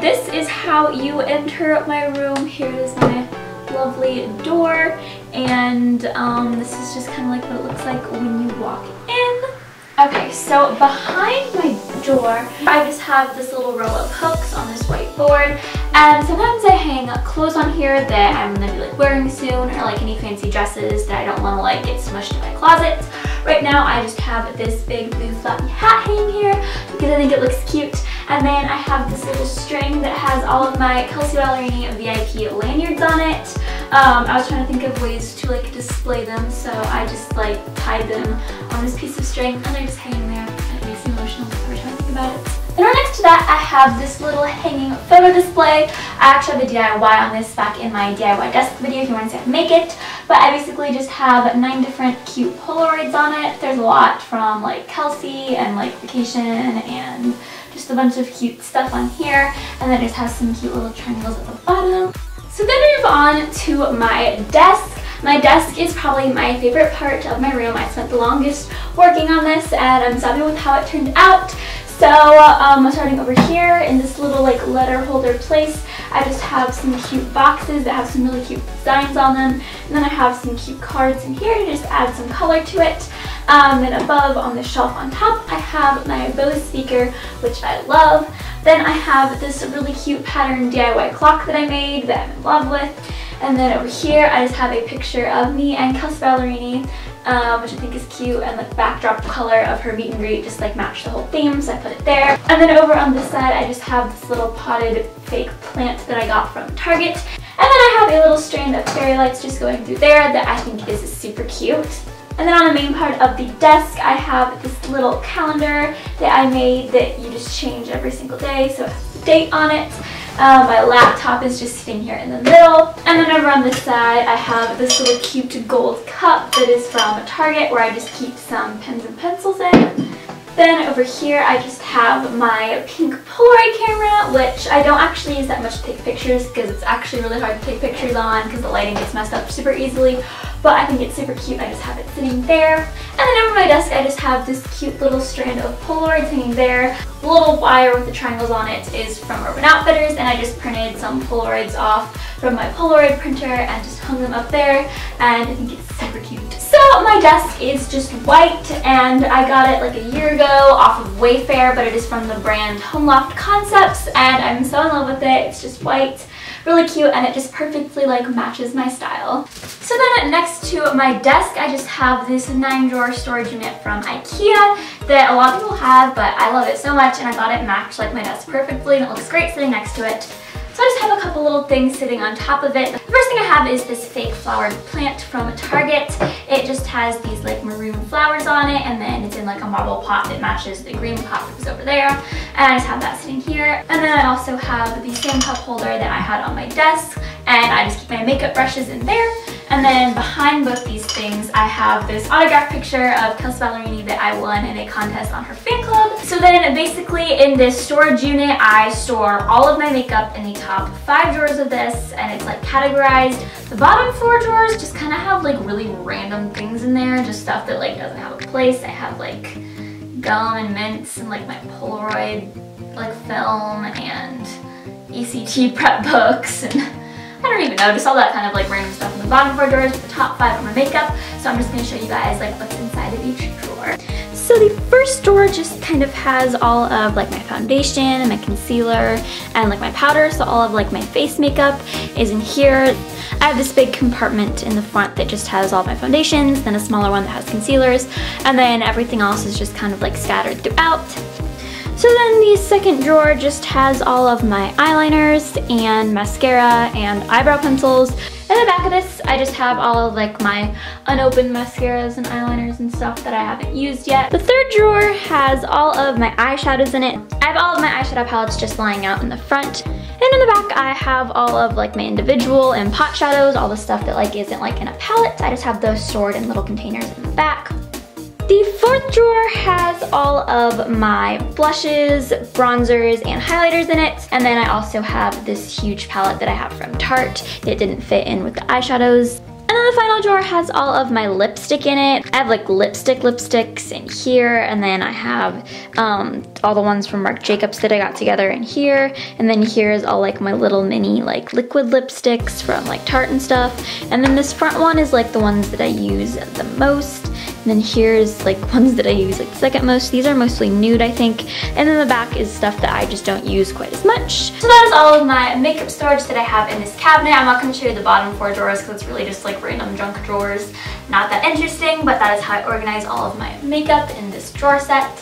this is how you enter my room. Here is my lovely door, and this is just kind of like what it looks like when you walk in. Okay, so behind my door, I just have this little row of hooks on this white board, and sometimes I hang clothes on here that I'm gonna be like wearing soon, or like any fancy dresses that I don't want to like get smushed in my closet. Right now I just have this big blue fluffy hat hanging here because I think it looks cute, and then I have this little string that has all of my Kelsey Ballerini VIP lanyards on it. I was trying to think of ways to like display them, so I just like tied them on this piece of string, and they're just hanging there, and it makes me emotional every time I think about it. And right next to that, I have this little hanging photo display. I actually have a DIY on this back in my DIY desk video if you want to see how to make it. But I basically just have 9 different cute Polaroids on it. There's a lot from like Kelsey and like vacation and just a bunch of cute stuff on here. And then it just has some cute little triangles at the bottom. So then we move on to my desk. My desk is probably my favorite part of my room. I spent the longest working on this, and I'm so happy with how it turned out. So starting over here in this little like letter holder place, I just have some cute boxes that have some really cute designs on them, and then I have some cute cards in here to just add some color to it. Then above on the shelf on top, I have my Bose speaker, which I love. Then I have this really cute pattern DIY clock that I made that I'm in love with. And then over here, I just have a picture of me and Kelsey Ballerini, which I think is cute, and the backdrop color of her meet and greet just like matched the whole theme, so I put it there. And then over on this side, I just have this little potted fake plant that I got from Target. And then I have a little strand of fairy lights just going through there that I think is super cute. And then on the main part of the desk, I have this little calendar that I made that you just change every single day, so it has the date on it. My laptop is just sitting here in the middle. And then over on this side, I have this little cute gold cup that is from Target, where I just keep some pens and pencils in. Then over here, I just have my pink Polaroid camera, which I don't actually use that much to take pictures because it's actually really hard to take pictures on because the lighting gets messed up super easily. But I think it's super cute. I just have it sitting there. And then over my desk, I just have this cute little strand of Polaroids hanging there. The little wire with the triangles on it is from Urban Outfitters, and I just printed some Polaroids off from my Polaroid printer and just hung them up there, and I think it's super cute. So my desk is just white, and I got it like a year ago off of Wayfair, but it is from the brand Home Loft Concepts, and I'm so in love with it. It's just white, really cute, and it just perfectly like matches my style. So then next to my desk, I just have this 9-drawer storage unit from IKEA that a lot of people have, but I love it so much, and I thought it matched like my desk perfectly, and it looks great sitting next to it. So I just have a couple little things sitting on top of it. The first thing I have is this fake flowered plant from Target. It just has these like maroon flowers on it, and then it's in like a marble pot that matches the green pot that was over there. And I just have that sitting here. And then I also have the same cup holder that I had on my desk, and I just keep my makeup brushes in there. And then behind both these things, I have this autographed picture of Kelsey Ballerini that I won in a contest on her fan club. So then basically in this storage unit, I store all of my makeup in the top 5 drawers of this, and it's like categorized. The bottom 4 drawers just kind of have like really random things in there, just stuff that like doesn't have a place. I have like gum and mints and like my Polaroid like film and ECT prep books, and I don't even know, just all that kind of like random stuff in the bottom 4 drawers. The top 5 are my makeup, so I'm just going to show you guys like what's inside of each drawer. So the first drawer just kind of has all of like my foundation and my concealer and like my powder, so all of like my face makeup is in here. I have this big compartment in the front that just has all my foundations, then a smaller one that has concealers, and then everything else is just kind of like scattered throughout. So then the second drawer just has all of my eyeliners and mascara and eyebrow pencils. In the back of this, I just have all of like my unopened mascaras and eyeliners and stuff that I haven't used yet. The third drawer has all of my eyeshadows in it. I have all of my eyeshadow palettes just lying out in the front. And in the back, I have all of like my individual and pot shadows, all the stuff that like isn't like in a palette. I just have those stored in little containers in the back. The fourth drawer has all of my blushes, bronzers, and highlighters in it. And then I also have this huge palette that I have from Tarte that didn't fit in with the eyeshadows. And then the final drawer has all of my lipstick in it. I have like lipsticks in here, and then I have all the ones from Marc Jacobs that I got together in here, and then here is all like my little mini like liquid lipsticks from like Tarte and stuff, and then this front one is like the ones that I use the most, and then here's like ones that I use like the second most. These are mostly nude, I think, and then the back is stuff that I just don't use quite as much. So that is all of my makeup storage that I have in this cabinet. I'm not going to show you the bottom 4 drawers because it's really just like random junk drawers. Not that interesting, but that is how I organize all of my makeup in this drawer set.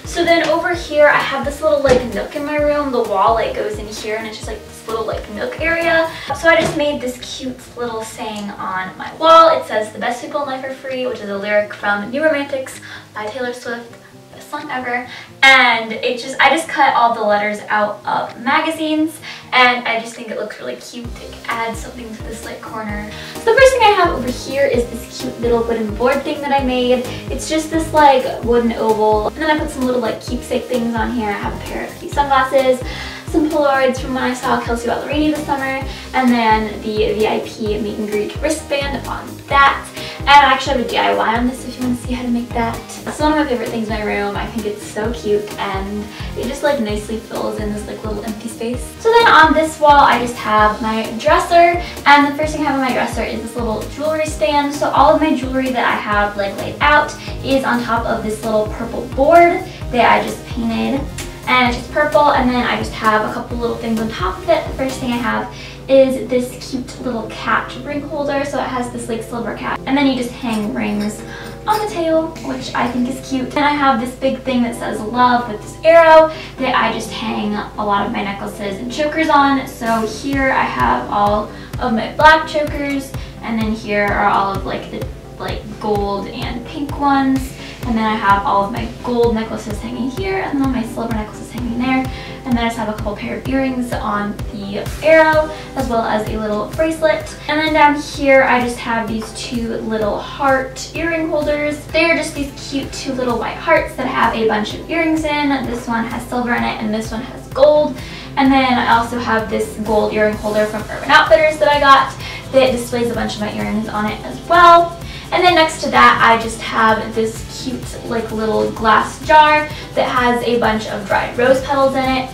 So then over here I have this little like nook in my room. The wall like goes in here and it's just like this little like nook area. So I just made this cute little saying on my wall. It says, "The best people in life are free," which is a lyric from New Romantics by Taylor Swift. Best song ever. And I just cut all the letters out of magazines, and I just think it looks really cute. It adds something to this like corner. So the first thing I have over here is this cute little wooden board thing that I made. It's just this like wooden oval, and then I put some little like keepsake things on here. I have a pair of cute sunglasses, some Polaroids from when I saw Kelsey Ballerini this summer, and then the VIP meet and greet wristband on that. And I actually have a DIY on this if you want to see how to make that. It's one of my favorite things in my room. I think it's so cute, and it just like nicely fills in this like little empty space. So then on this wall I just have my dresser, and the first thing I have on my dresser is this little jewelry stand. So all of my jewelry that I have like laid out is on top of this little purple board that I just painted, and it's just purple, and then I just have a couple little things on top of it. The first thing I have is this cute little cat ring holder. So it has this like silver cat, and then you just hang rings on the tail, which I think is cute. And I have this big thing that says love with this arrow that I just hang a lot of my necklaces and chokers on. So here I have all of my black chokers, and then here are all of like the gold and pink ones. And then I have all of my gold necklaces hanging here, and then my silver necklaces hanging there. And then I just have a couple pair of earrings on the arrow, as well as a little bracelet. And then down here I just have these 2 little heart earring holders. They are just these cute 2 little white hearts that have a bunch of earrings in. This one has silver in it, and this one has gold. And then I also have this gold earring holder from Urban Outfitters that I got that displays a bunch of my earrings on it as well. And then next to that I just have this cute like little glass jar that has a bunch of dried rose petals in it.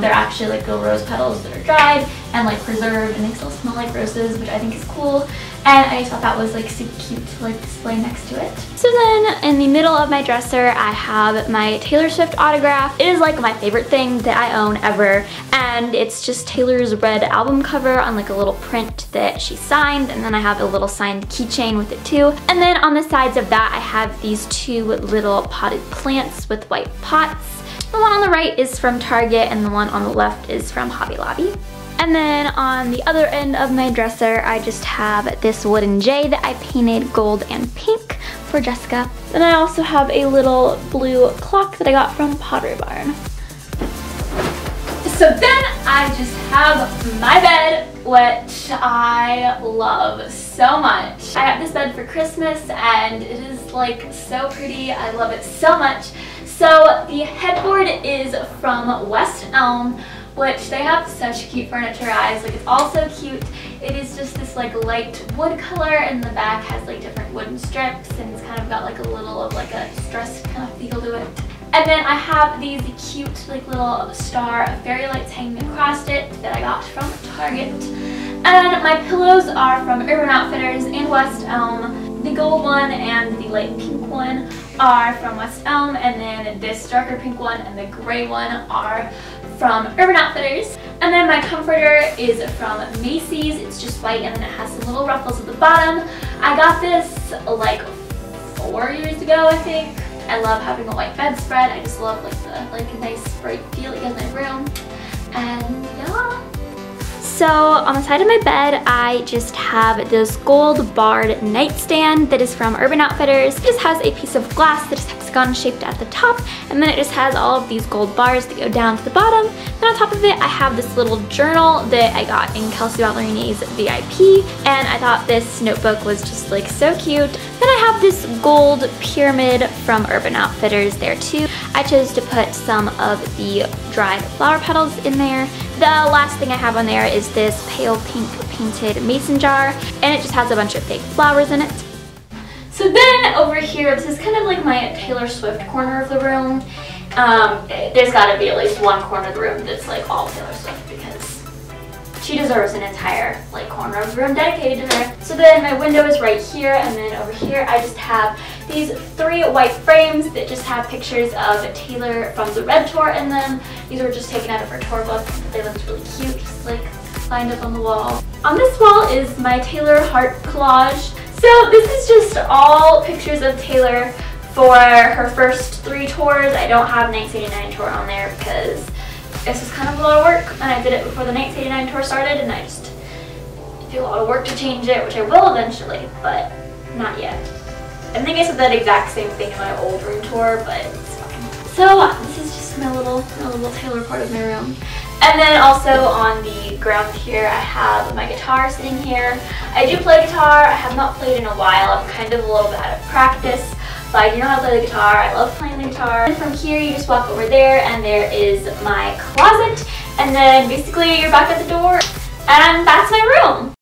They're actually like little rose petals that are dried and like preserved, and they still smell like roses, which I think is cool. And I just thought that was like super cute to like display next to it. So then in the middle of my dresser I have my Taylor Swift autograph. It is like my favorite thing that I own ever, and it's just Taylor's red album cover on like a little print that she signed, and then I have a little signed keychain with it too. And then on the sides of that I have these 2 little potted plants with white pots. The one on the right is from Target, and the one on the left is from Hobby Lobby. And then on the other end of my dresser, I just have this wooden J that I painted gold and pink for Jessica. Then I also have a little blue clock that I got from Pottery Barn. So then I just have my bed, which I love so much. I got this bed for Christmas, and it is like so pretty. I love it so much. So the headboard is from West Elm, which they have such cute furniture, guys. Like, it's all so cute. It is just this like light wood color, and the back has like different wooden strips, and it's kind of got like a little of like a distressed kind of feel to it. And then I have these cute like little star fairy lights hanging across it that I got from Target. And my pillows are from Urban Outfitters in West Elm. The gold one and the light pink one are from West Elm, and then this darker pink one and the gray one are from Urban Outfitters. And then my comforter is from Macy's. It's just white, and then it has some little ruffles at the bottom. I got this like 4 years ago, I think. I love having a white bedspread. I just love like a nice bright feel it gives my room. And yeah. So on the side of my bed, I just have this gold barred nightstand that is from Urban Outfitters. It just has a piece of glass that is hexagon shaped at the top, and then it just has all of these gold bars that go down to the bottom. Then on top of it, I have this little journal that I got in Kelsey Ballerini's VIP, and I thought this notebook was just like so cute. Then I have this gold pyramid from Urban Outfitters there too. I chose to put some of the dried flower petals in there. The last thing I have on there is this pale pink painted mason jar, and it just has a bunch of fake flowers in it. So then over here, this is kind of like my Taylor Swift corner of the room. There's got to be at least one corner of the room that's like all Taylor Swift, because she deserves an entire like corner of the room dedicated to her. So then my window is right here, and then over here I just have these 3 white frames that just have pictures of Taylor from the Red Tour in them. These were just taken out of her tour book. They looked really cute, just like lined up on the wall. On this wall is my Taylor heart collage. So this is just all pictures of Taylor for her first 3 tours. I don't have 1989 tour on there because this is kind of a lot of work, and I did it before the 1989 tour started, and I just feel a lot of work to change it, which I will eventually, but not yet. I think I said that exact same thing in my old room tour, but it's fine. So this is just my little Taylor part of my room. And then also on the ground here, I have my guitar sitting here. I do play guitar. I have not played in a while. I'm kind of a little bit out of practice, but I do know how to play the guitar. I love playing the guitar. And from here, you just walk over there, and there is my closet. And then basically, you're back at the door, and that's my room.